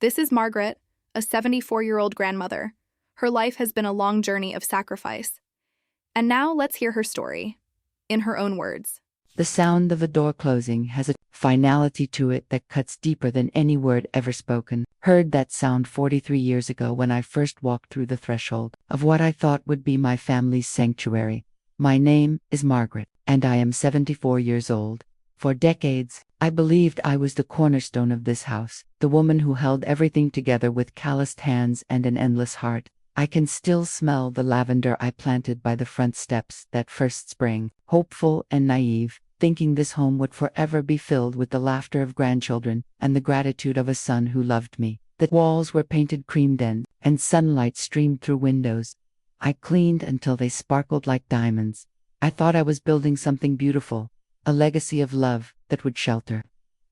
This is Margaret, a 74-year-old grandmother. Her life has been a long journey of sacrifice. And now let's hear her story, in her own words. The sound of a door closing has a finality to it that cuts deeper than any word ever spoken. Heard that sound 43 years ago when I first walked through the threshold of what I thought would be my family's sanctuary. My name is Margaret, and I am 74 years old. For decades, I believed I was the cornerstone of this house, the woman who held everything together with calloused hands and an endless heart. I can still smell the lavender I planted by the front steps that first spring, hopeful and naive, thinking this home would forever be filled with the laughter of grandchildren and the gratitude of a son who loved me. The walls were painted cream then, and sunlight streamed through windows. I cleaned until they sparkled like diamonds. I thought I was building something beautiful, a legacy of love that would shelter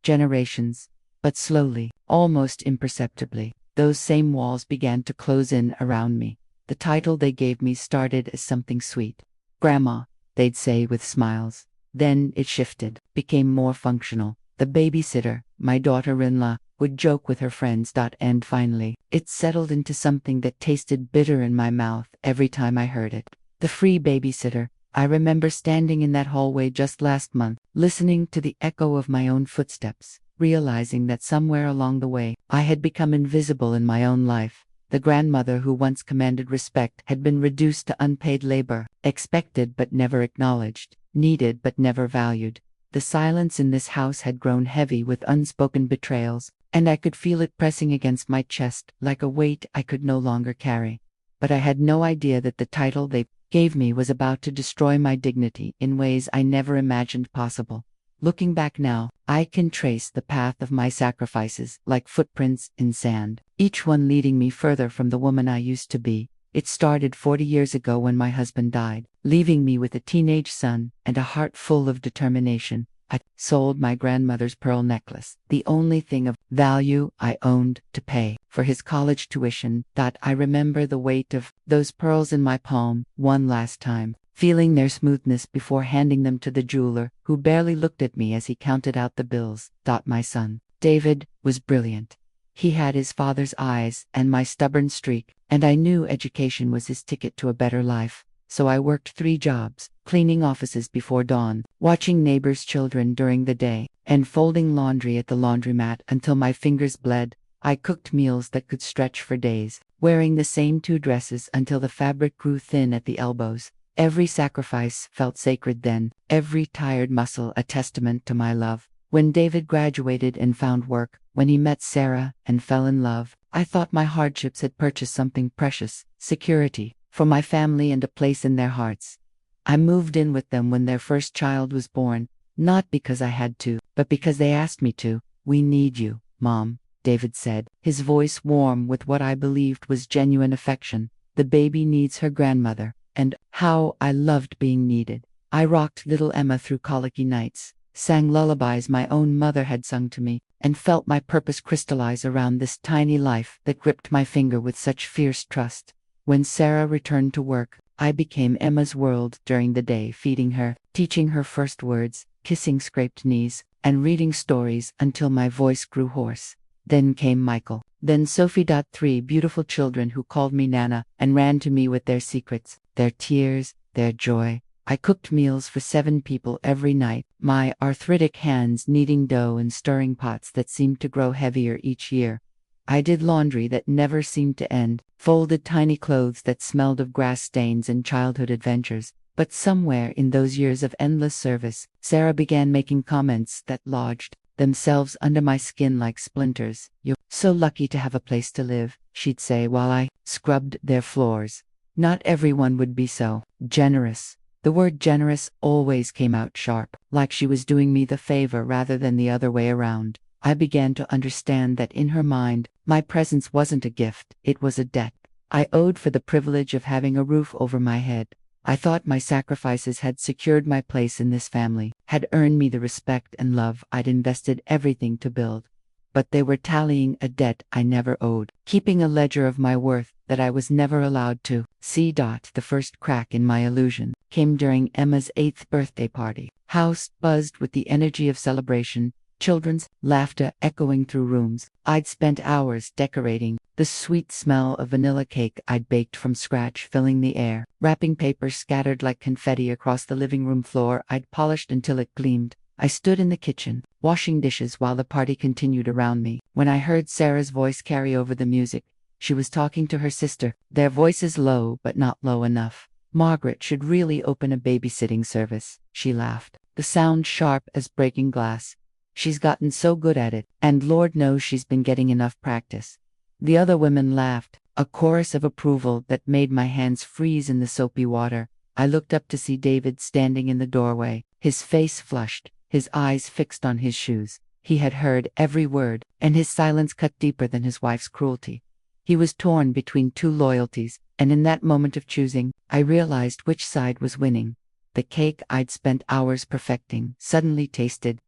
generations. But slowly, almost imperceptibly, those same walls began to close in around me. The title they gave me started as something sweet. Grandma, they'd say with smiles. Then it shifted, became more functional. The babysitter, my daughter-in-law, would joke with her friends. And finally, it settled into something that tasted bitter in my mouth every time I heard it. The free babysitter. I remember standing in that hallway just last month, listening to the echo of my own footsteps, realizing that somewhere along the way, I had become invisible in my own life. The grandmother who once commanded respect had been reduced to unpaid labor, expected but never acknowledged, needed but never valued. The silence in this house had grown heavy with unspoken betrayals, and I could feel it pressing against my chest like a weight I could no longer carry. But I had no idea that the title they gave me was about to destroy my dignity in ways I never imagined possible. Looking back now, I can trace the path of my sacrifices like footprints in sand, each one leading me further from the woman I used to be. It started 40 years ago when my husband died, leaving me with a teenage son and a heart full of determination. I sold my grandmother's pearl necklace, the only thing of value I owned, to pay for his college tuition. I remember the weight of those pearls in my palm one last time, feeling their smoothness before handing them to the jeweler, who barely looked at me as he counted out the bills. My son, David, was brilliant. He had his father's eyes and my stubborn streak, and I knew education was his ticket to a better life. So I worked 3 jobs, cleaning offices before dawn, watching neighbors' children during the day, and folding laundry at the laundromat until my fingers bled. I cooked meals that could stretch for days, wearing the same 2 dresses until the fabric grew thin at the elbows. Every sacrifice felt sacred then, every tired muscle a testament to my love. When David graduated and found work, when he met Sarah and fell in love, I thought my hardships had purchased something precious, security for my family and a place in their hearts. I moved in with them when their first child was born, not because I had to, but because they asked me to. "We need you, Mom," David said, his voice warm with what I believed was genuine affection. The baby needs her grandmother, and how I loved being needed. I rocked little Emma through colicky nights, sang lullabies my own mother had sung to me, and felt my purpose crystallize around this tiny life that gripped my finger with such fierce trust. When Sarah returned to work, I became Emma's world during the day, feeding her, teaching her first words, kissing scraped knees, and reading stories until my voice grew hoarse. Then came Michael, then Sophie. 3 beautiful children who called me Nana and ran to me with their secrets, their tears, their joy. I cooked meals for 7 people every night, my arthritic hands kneading dough and stirring pots that seemed to grow heavier each year. I did laundry that never seemed to end, folded tiny clothes that smelled of grass stains and childhood adventures. But somewhere in those years of endless service, Sarah began making comments that lodged themselves under my skin like splinters. "You're so lucky to have a place to live," she'd say while I scrubbed their floors. Not everyone would be so generous. The word generous always came out sharp, like she was doing me the favor rather than the other way around. I began to understand that in her mind, my presence wasn't a gift, it was a debt I owed for the privilege of having a roof over my head. I thought my sacrifices had secured my place in this family, had earned me the respect and love I'd invested everything to build. But they were tallying a debt I never owed, keeping a ledger of my worth that I was never allowed to see. The first crack in my illusion came during Emma's 8th birthday party. House buzzed with the energy of celebration. children's laughter echoing through rooms. I'd spent hours decorating, the sweet smell of vanilla cake I'd baked from scratch filling the air, wrapping paper scattered like confetti across the living room floor I'd polished until it gleamed. I stood in the kitchen, washing dishes while the party continued around me, when I heard Sarah's voice carry over the music. She was talking to her sister, their voices low but not low enough. Margaret should really open a babysitting service, she laughed, the sound sharp as breaking glass. She's gotten so good at it, and Lord knows she's been getting enough practice. The other women laughed, a chorus of approval that made my hands freeze in the soapy water. I looked up to see David standing in the doorway, his face flushed, his eyes fixed on his shoes. He had heard every word, and his silence cut deeper than his wife's cruelty. He was torn between two loyalties, and in that moment of choosing, I realized which side was winning. The cake I'd spent hours perfecting suddenly tasted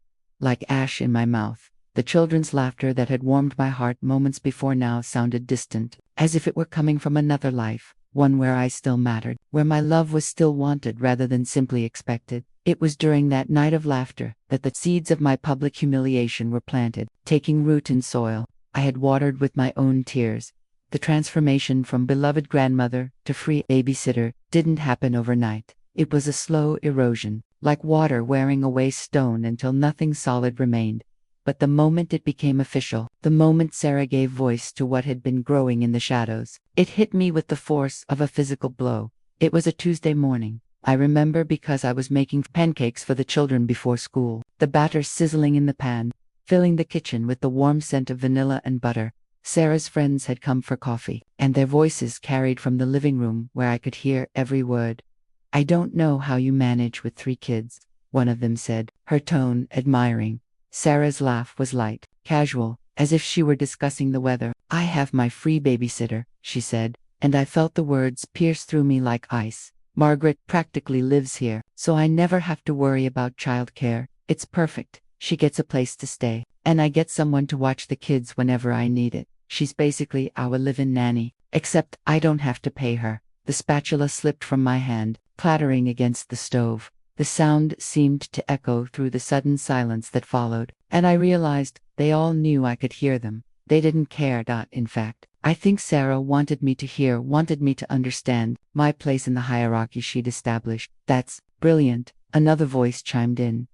like ash in my mouth. The children's laughter that had warmed my heart moments before now sounded distant, as if it were coming from another life, one where I still mattered, where my love was still wanted rather than simply expected. It was during that night of laughter that the seeds of my public humiliation were planted, taking root in soil I had watered with my own tears. The transformation from beloved grandmother to free babysitter didn't happen overnight. It was a slow erosion, like water wearing away stone until nothing solid remained. But the moment it became official, the moment Sarah gave voice to what had been growing in the shadows, it hit me with the force of a physical blow. It was a Tuesday morning. I remember because I was making pancakes for the children before school, the batter sizzling in the pan, filling the kitchen with the warm scent of vanilla and butter. Sarah's friends had come for coffee, and their voices carried from the living room where I could hear every word. "I don't know how you manage with 3 kids," one of them said, her tone admiring. Sarah's laugh was light, casual, as if she were discussing the weather. "I have my free babysitter," she said, and I felt the words pierce through me like ice. "Margaret practically lives here, so I never have to worry about childcare. It's perfect. She gets a place to stay, and I get someone to watch the kids whenever I need it. She's basically our live-in nanny, except I don't have to pay her." The spatula slipped from my hand, clattering against the stove. The sound seemed to echo through the sudden silence that followed, and I realized they all knew I could hear them. They didn't care. In fact, I think Sarah wanted me to hear, wanted me to understand my place in the hierarchy she'd established. "That's brilliant," another voice chimed in.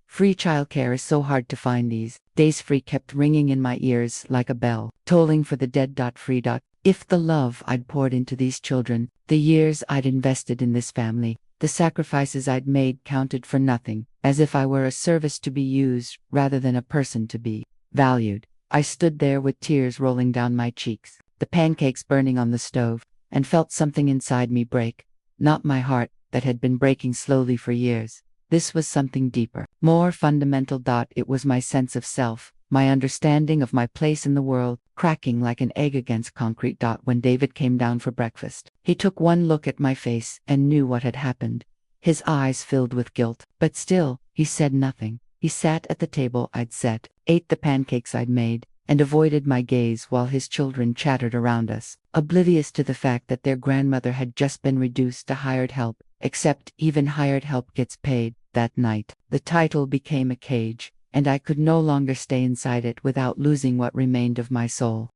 "Free childcare is so hard to find these days." Free kept ringing in my ears like a bell, tolling for the dead. Free. If the love I'd poured into these children, the years I'd invested in this family, the sacrifices I'd made counted for nothing, as if I were a service to be used rather than a person to be valued. I stood there with tears rolling down my cheeks, the pancakes burning on the stove, and felt something inside me break. Not my heart, that had been breaking slowly for years. This was something deeper, more fundamental. It was my sense of self, my understanding of my place in the world, cracking like an egg against concrete. When David came down for breakfast, he took one look at my face and knew what had happened. His eyes filled with guilt, but still, he said nothing. He sat at the table I'd set, ate the pancakes I'd made, and avoided my gaze while his children chattered around us, oblivious to the fact that their grandmother had just been reduced to hired help, except even hired help gets paid. That night, the title became a cage, and I could no longer stay inside it without losing what remained of my soul.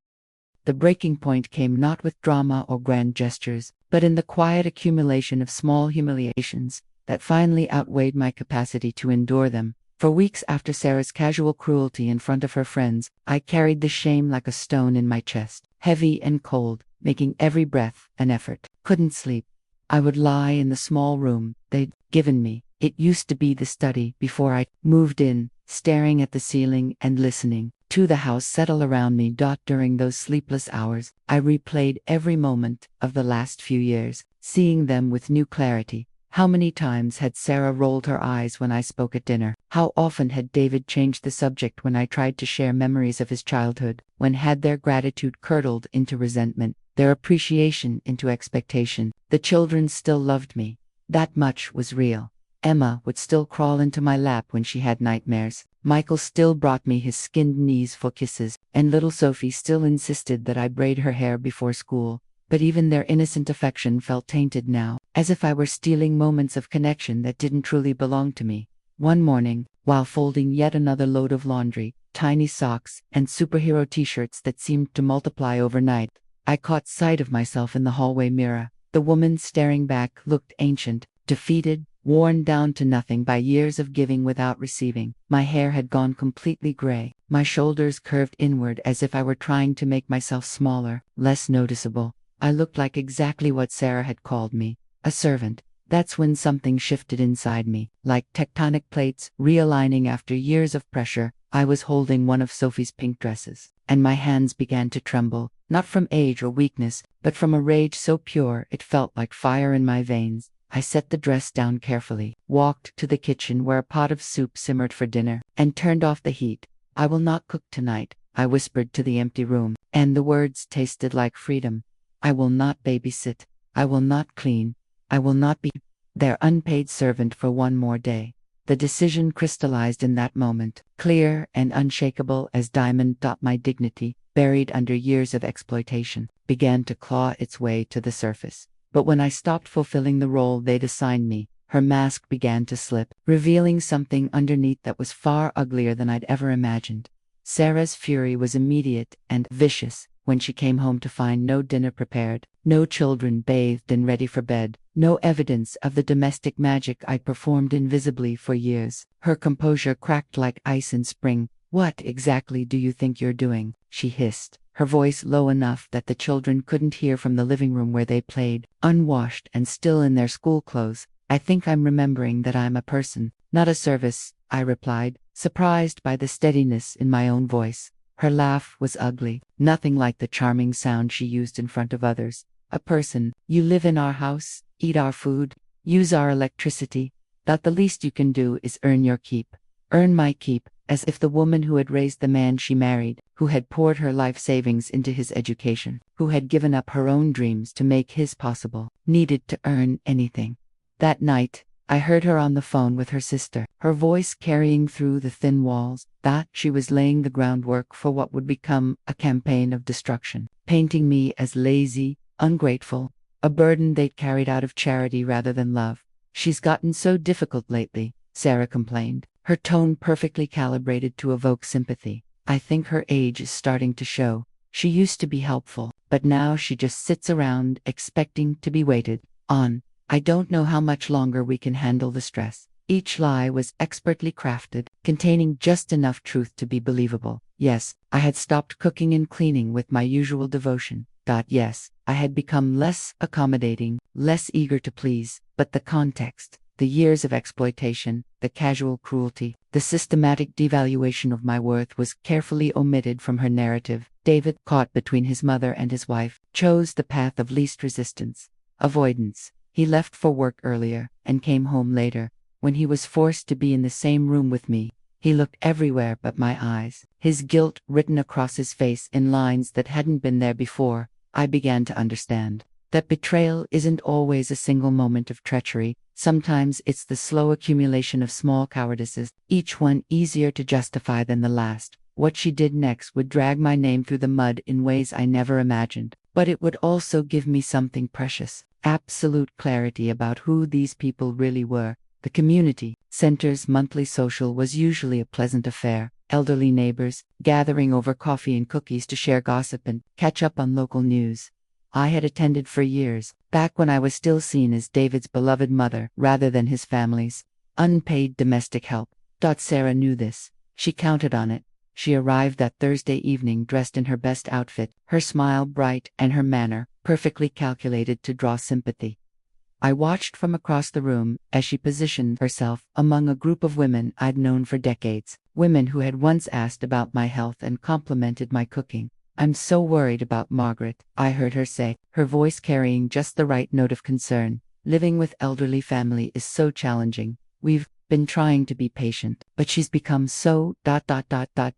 The breaking point came not with drama or grand gestures, but in the quiet accumulation of small humiliations that finally outweighed my capacity to endure them. For weeks after Sarah's casual cruelty in front of her friends, I carried the shame like a stone in my chest, heavy and cold, making every breath an effort. Couldn't sleep. I would lie in the small room they'd given me. It used to be the study before I moved in, staring at the ceiling and listening to the house settle around me. During those sleepless hours, I replayed every moment of the last few years, seeing them with new clarity. How many times had Sarah rolled her eyes when I spoke at dinner? How often had David changed the subject when I tried to share memories of his childhood? When had their gratitude curdled into resentment, their appreciation into expectation? The children still loved me. That much was real. Emma would still crawl into my lap when she had nightmares. Michael still brought me his skinned knees for kisses, and little Sophie still insisted that I braid her hair before school. But even their innocent affection felt tainted now, as if I were stealing moments of connection that didn't truly belong to me. One morning, while folding yet another load of laundry, tiny socks, and superhero t-shirts that seemed to multiply overnight. I caught sight of myself in the hallway mirror. The woman staring back looked ancient, defeated, worn down to nothing by years of giving without receiving. My hair had gone completely gray. My shoulders curved inward as if I were trying to make myself smaller, less noticeable. I looked like exactly what Sarah had called me, a servant. That's when something shifted inside me, like tectonic plates realigning after years of pressure. I was holding one of Sophie's pink dresses, and my hands began to tremble, not from age or weakness, but from a rage so pure it felt like fire in my veins. I set the dress down carefully, walked to the kitchen where a pot of soup simmered for dinner, and turned off the heat. "I will not cook tonight," I whispered to the empty room, and the words tasted like freedom. "I will not babysit. I will not clean. I will not be their unpaid servant for one more day." The decision crystallized in that moment, clear and unshakable as diamond. My dignity, buried under years of exploitation, began to claw its way to the surface. But when I stopped fulfilling the role they'd assigned me, her mask began to slip, revealing something underneath that was far uglier than I'd ever imagined. Sarah's fury was immediate and vicious when she came home to find no dinner prepared, no children bathed and ready for bed, no evidence of the domestic magic I'd performed invisibly for years. Her composure cracked like ice in spring. "What exactly do you think you're doing?" she hissed, her voice low enough that the children couldn't hear from the living room where they played, unwashed and still in their school clothes. "I think I'm remembering that I'm a person, not a service," I replied, surprised by the steadiness in my own voice. Her laugh was ugly, nothing like the charming sound she used in front of others. "A person. You live in our house, eat our food, use our electricity. That the least you can do is earn your keep." Earn my keep, as if the woman who had raised the man she married, who had poured her life savings into his education, who had given up her own dreams to make his possible, needed to earn anything. That night, I heard her on the phone with her sister, her voice carrying through the thin walls, that she was laying the groundwork for what would become a campaign of destruction, painting me as lazy, ungrateful, a burden they'd carried out of charity rather than love. "She's gotten so difficult lately," Sarah complained, her tone perfectly calibrated to evoke sympathy. "I think her age is starting to show. She used to be helpful, but now she just sits around expecting to be waited on. I don't know how much longer we can handle the stress." Each lie was expertly crafted, containing just enough truth to be believable. Yes, I had stopped cooking and cleaning with my usual devotion. Yes, I had become less accommodating, less eager to please, but the context, the years of exploitation, the casual cruelty, the systematic devaluation of my worth was carefully omitted from her narrative. David, caught between his mother and his wife, chose the path of least resistance, avoidance. He left for work earlier and came home later. When he was forced to be in the same room with me, he looked everywhere but my eyes, his guilt written across his face in lines that hadn't been there before. I began to understand that betrayal isn't always a single moment of treachery. Sometimes it's the slow accumulation of small cowardices, each one easier to justify than the last. What she did next would drag my name through the mud in ways I never imagined, but it would also give me something precious, absolute clarity about who these people really were. The community center's monthly social was usually a pleasant affair. Elderly neighbors, gathering over coffee and cookies to share gossip and catch up on local news. I had attended for years, back when I was still seen as David's beloved mother rather than his family's. Unpaid domestic help. Sarah knew this. She counted on it. She arrived that Thursday evening dressed in her best outfit, her smile bright and her manner perfectly calculated to draw sympathy. I watched from across the room as she positioned herself among a group of women I'd known for decades, women who had once asked about my health and complimented my cooking. "I'm so worried about Margaret," I heard her say, her voice carrying just the right note of concern. "Living with elderly family is so challenging. We've been trying to be patient, but she's become so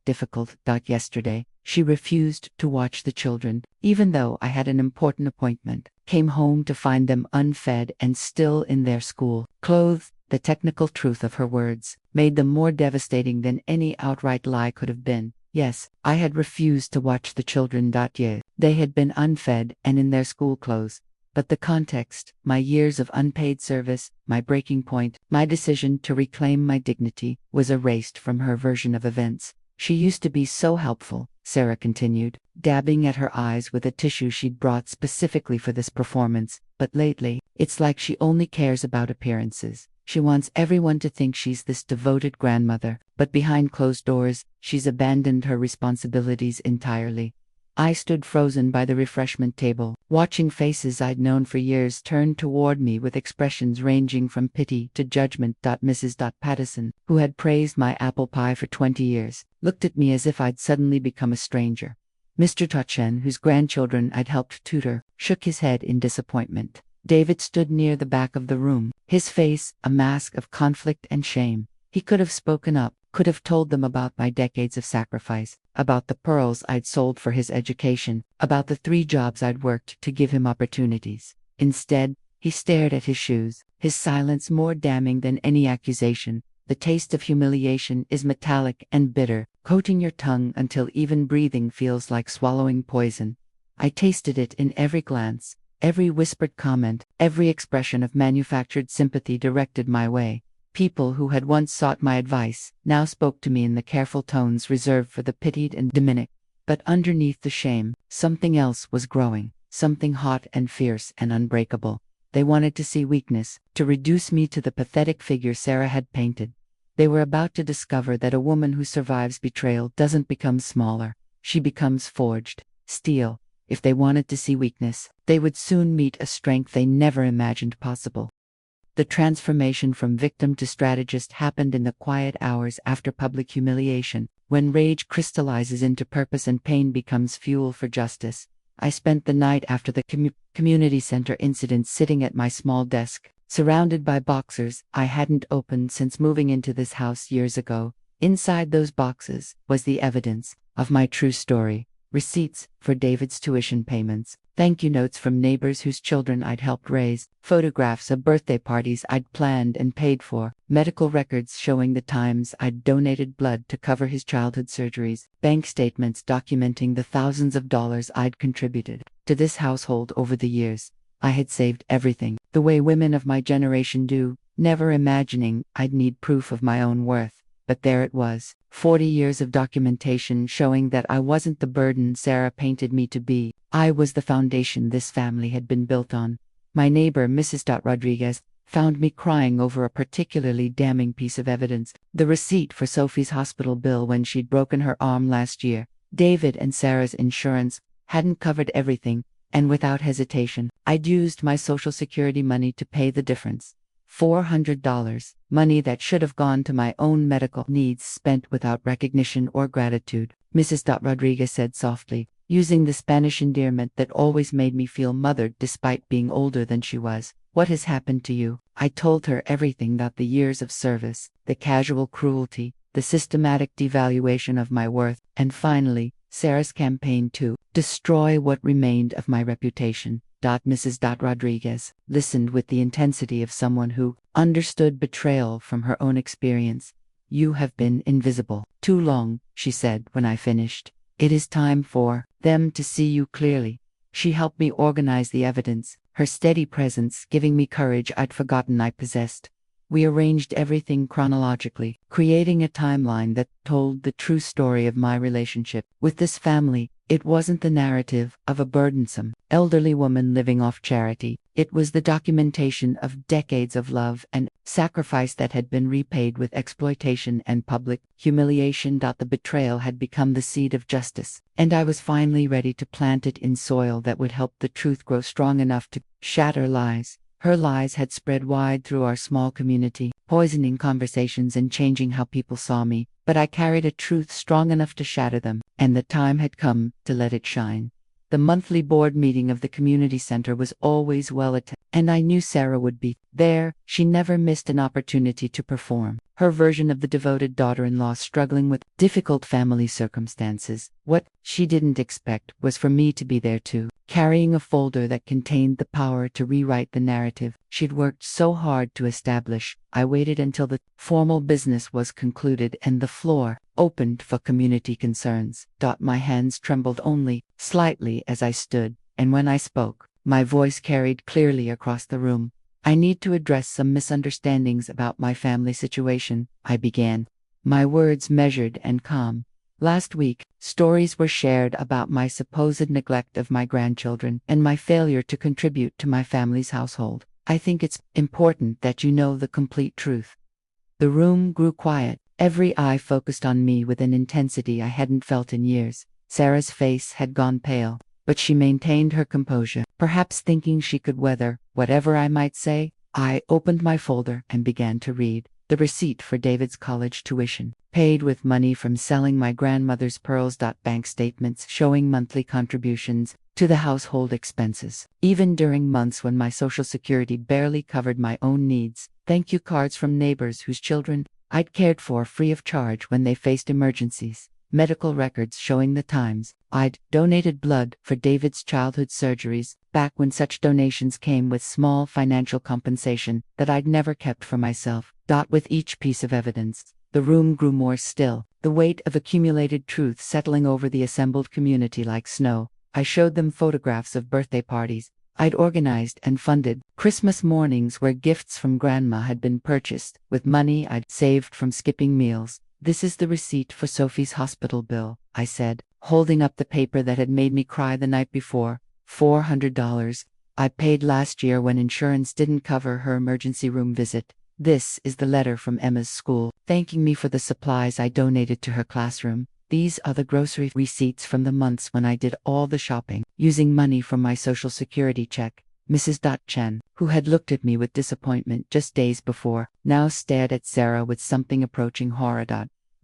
difficult. Yesterday, she refused to watch the children, even though I had an important appointment. Came home to find them unfed and still in their school clothes." The technical truth of her words made them more devastating than any outright lie could have been. Yes, I had refused to watch the children. They had been unfed and in their school clothes. But the context, my years of unpaid service, my breaking point, my decision to reclaim my dignity, was erased from her version of events. She used to be so helpful, Sarah continued, dabbing at her eyes with a tissue she'd brought specifically for this performance, but lately, it's like she only cares about appearances. She wants everyone to think she's this devoted grandmother, but behind closed doors, she's abandoned her responsibilities entirely. I stood frozen by the refreshment table, watching faces I'd known for years turn toward me with expressions ranging from pity to judgment. Mrs. Pattison, who had praised my apple pie for 20 years, looked at me as if I'd suddenly become a stranger. Mr. Tochen, whose grandchildren I'd helped tutor, shook his head in disappointment. David stood near the back of the room, his face a mask of conflict and shame. He could have spoken up, could have told them about my decades of sacrifice, about the pearls I'd sold for his education, about the 3 jobs I'd worked to give him opportunities. Instead, he stared at his shoes, his silence more damning than any accusation. The taste of humiliation is metallic and bitter, coating your tongue until even breathing feels like swallowing poison. I tasted it in every glance, every whispered comment, every expression of manufactured sympathy directed my way. People who had once sought my advice now spoke to me in the careful tones reserved for the pitied and demonic. But underneath the shame, something else was growing, something hot and fierce and unbreakable. They wanted to see weakness, to reduce me to the pathetic figure Sarah had painted. They were about to discover that a woman who survives betrayal doesn't become smaller, she becomes forged, steel. If they wanted to see weakness, they would soon meet a strength they never imagined possible. The transformation from victim to strategist happened in the quiet hours after public humiliation, when rage crystallizes into purpose and pain becomes fuel for justice. I spent the night after the community center incident sitting at my small desk, surrounded by boxers I hadn't opened since moving into this house years ago. Inside those boxes was the evidence of my true story. Receipts for David's tuition payments, thank you notes from neighbors whose children I'd helped raise, photographs of birthday parties I'd planned and paid for, medical records showing the times I'd donated blood to cover his childhood surgeries, bank statements documenting the thousands of dollars I'd contributed to this household over the years. I had saved everything, the way women of my generation do, never imagining I'd need proof of my own worth. But there it was, 40 years of documentation showing that I wasn't the burden Sarah painted me to be. I was the foundation this family had been built on. My neighbor, Mrs. Rodriguez, found me crying over a particularly damning piece of evidence, the receipt for Sophie's hospital bill when she'd broken her arm last year. David and Sarah's insurance hadn't covered everything, and without hesitation, I'd used my Social Security money to pay the difference. $400, money that should have gone to my own medical needs spent without recognition or gratitude, Mrs. Rodriguez said softly, using the Spanish endearment that always made me feel mothered despite being older than she was. What has happened to you? I told her everything about the years of service, the casual cruelty, the systematic devaluation of my worth, and finally, Sarah's campaign to destroy what remained of my reputation. Mrs. Rodriguez listened with the intensity of someone who understood betrayal from her own experience. You have been invisible too long, she said when I finished. It is time for them to see you clearly. She helped me organize the evidence, her steady presence giving me courage I'd forgotten I possessed. We arranged everything chronologically, creating a timeline that told the true story of my relationship with this family. It wasn't the narrative of a burdensome, elderly woman living off charity. It was the documentation of decades of love and sacrifice that had been repaid with exploitation and public humiliation. The betrayal had become the seed of justice, and I was finally ready to plant it in soil that would help the truth grow strong enough to shatter lies. Her lies had spread wide through our small community, poisoning conversations and changing how people saw me, but I carried a truth strong enough to shatter them, and the time had come to let it shine. The monthly board meeting of the community center was always well attended, and I knew Sarah would be there. She never missed an opportunity to perform her version of the devoted daughter-in-law struggling with difficult family circumstances. What she didn't expect was for me to be there too, carrying a folder that contained the power to rewrite the narrative she'd worked so hard to establish. I waited until the formal business was concluded and the floor opened for community concerns. My hands trembled only slightly as I stood, and when I spoke, My voice carried clearly across the room. I need to address some misunderstandings about my family situation, I began, my words measured and calm. Last week, stories were shared about my supposed neglect of my grandchildren and my failure to contribute to my family's household. I think it's important that you know the complete truth. The room grew quiet, every eye focused on me with an intensity I hadn't felt in years. Sarah's face had gone pale, but she maintained her composure, perhaps thinking she could weather whatever I might say. I opened my folder and began to read. The receipt for David's college tuition, paid with money from selling my grandmother's pearls. Bank statements showing monthly contributions to the household expenses, even during months when my Social Security barely covered my own needs. Thank you cards from neighbors whose children I'd cared for free of charge when they faced emergencies. Medical records showing the times I'd donated blood for David's childhood surgeries, back when such donations came with small financial compensation that I'd never kept for myself. With each piece of evidence, the room grew more still, the weight of accumulated truth settling over the assembled community like snow. I showed them photographs of birthday parties I'd organized and funded, Christmas mornings where gifts from Grandma had been purchased with money I'd saved from skipping meals. This is the receipt for Sophie's hospital bill, I said, holding up the paper that had made me cry the night before. $400. I paid last year when insurance didn't cover her emergency room visit. This is the letter from Emma's school, thanking me for the supplies I donated to her classroom. These are the grocery receipts from the months when I did all the shopping, using money from my Social Security check. Mrs. Chen, who had looked at me with disappointment just days before, now stared at Sarah with something approaching horror.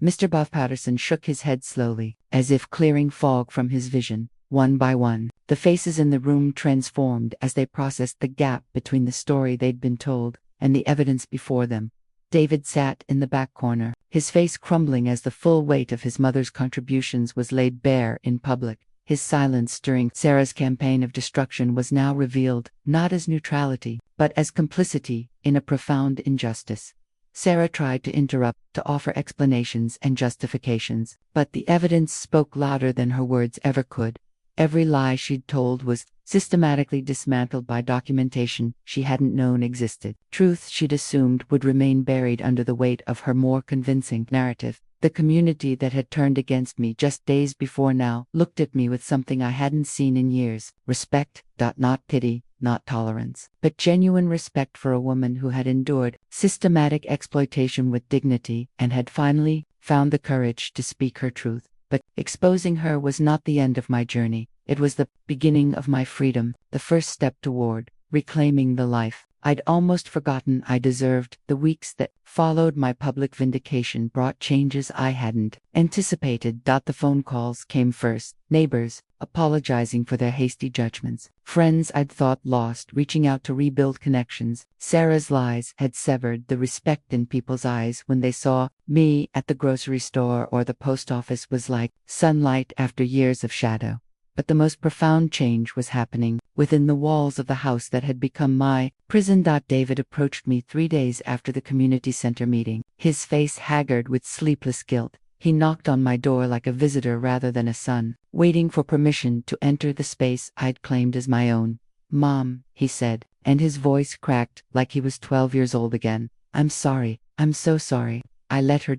Mr. Buff Patterson shook his head slowly, as if clearing fog from his vision. One by one, the faces in the room transformed as they processed the gap between the story they'd been told and the evidence before them. David sat in the back corner, his face crumbling as the full weight of his mother's contributions was laid bare in public. His silence during Sarah's campaign of destruction was now revealed, not as neutrality, but as complicity in a profound injustice. Sarah tried to interrupt, to offer explanations and justifications, but the evidence spoke louder than her words ever could. Every lie she'd told was systematically dismantled by documentation she hadn't known existed. Truth she'd assumed would remain buried under the weight of her more convincing narrative. The community that had turned against me just days before now looked at me with something I hadn't seen in years. Respect, not pity, not tolerance, but genuine respect for a woman who had endured systematic exploitation with dignity and had finally found the courage to speak her truth. But exposing her was not the end of my journey. It was the beginning of my freedom, the first step toward reclaiming the life I'd almost forgotten I deserved. The weeks that followed my public vindication brought changes I hadn't anticipated. The phone calls came first. Neighbors apologizing for their hasty judgments. Friends I'd thought lost reaching out to rebuild connections. Sarah's lies had severed the respect in people's eyes when they saw me at the grocery store or the post office was like sunlight after years of shadow. But the most profound change was happening within the walls of the house that had become my prison. David approached me 3 days after the community center meeting, his face haggard with sleepless guilt. He knocked on my door like a visitor rather than a son, waiting for permission to enter the space I'd claimed as my own. "Mom," he said, and his voice cracked like he was 12 years old again. "I'm sorry. I'm so sorry. I let her.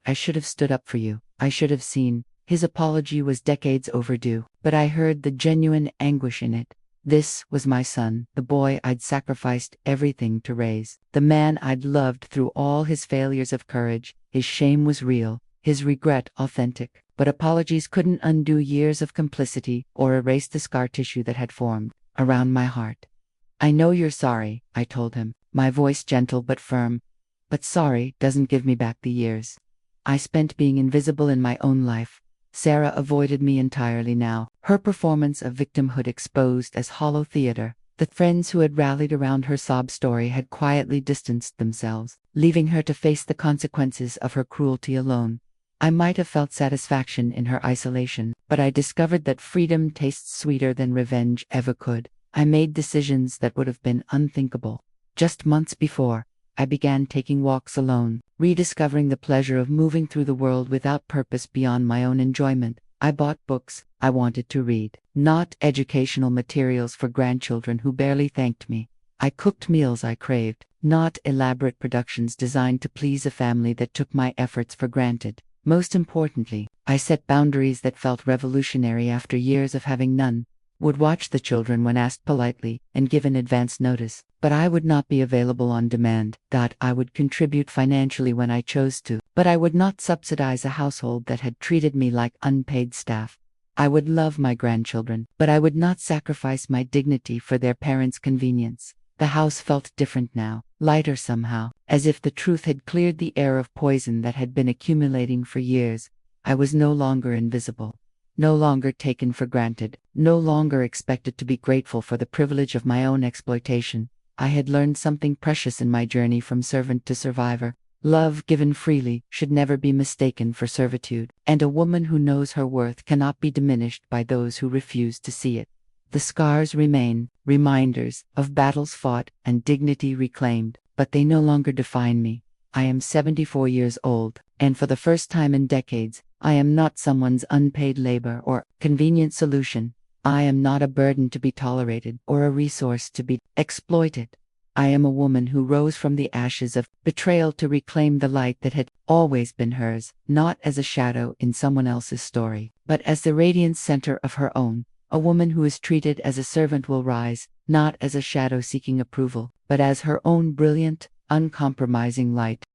I should have stood up for you. I should have seen." His apology was decades overdue, but I heard the genuine anguish in it. This was my son, the boy I'd sacrificed everything to raise, the man I'd loved through all his failures of courage. His shame was real, his regret authentic, but apologies couldn't undo years of complicity or erase the scar tissue that had formed around my heart. "I know you're sorry," I told him, my voice gentle but firm. "But sorry doesn't give me back the years I spent being invisible in my own life." Sarah avoided me entirely now, her performance of victimhood exposed as hollow theater. The friends who had rallied around her sob story had quietly distanced themselves, leaving her to face the consequences of her cruelty alone. I might have felt satisfaction in her isolation, but I discovered that freedom tastes sweeter than revenge ever could. I made decisions that would have been unthinkable just months before. I began taking walks alone, rediscovering the pleasure of moving through the world without purpose beyond my own enjoyment. I bought books I wanted to read, not educational materials for grandchildren who barely thanked me. I cooked meals I craved, not elaborate productions designed to please a family that took my efforts for granted. Most importantly, I set boundaries that felt revolutionary after years of having none. Would watch the children when asked politely and given advance notice, but I would not be available on demand. I would contribute financially when I chose to, but I would not subsidize a household that had treated me like unpaid staff. I would love my grandchildren, but I would not sacrifice my dignity for their parents' convenience. The house felt different now, lighter somehow, as if the truth had cleared the air of poison that had been accumulating for years. I was no longer invisible, no longer taken for granted, no longer expected to be grateful for the privilege of my own exploitation. I had learned something precious in my journey from servant to survivor. Love given freely should never be mistaken for servitude, and a woman who knows her worth cannot be diminished by those who refuse to see it. The scars remain, reminders of battles fought and dignity reclaimed, but they no longer define me. I am 74 years old, and for the first time in decades, I am not someone's unpaid labor or convenient solution. I am not a burden to be tolerated or a resource to be exploited. I am a woman who rose from the ashes of betrayal to reclaim the light that had always been hers, not as a shadow in someone else's story, but as the radiant center of her own. A woman who is treated as a servant will rise, not as a shadow seeking approval, but as her own brilliant, uncompromising light.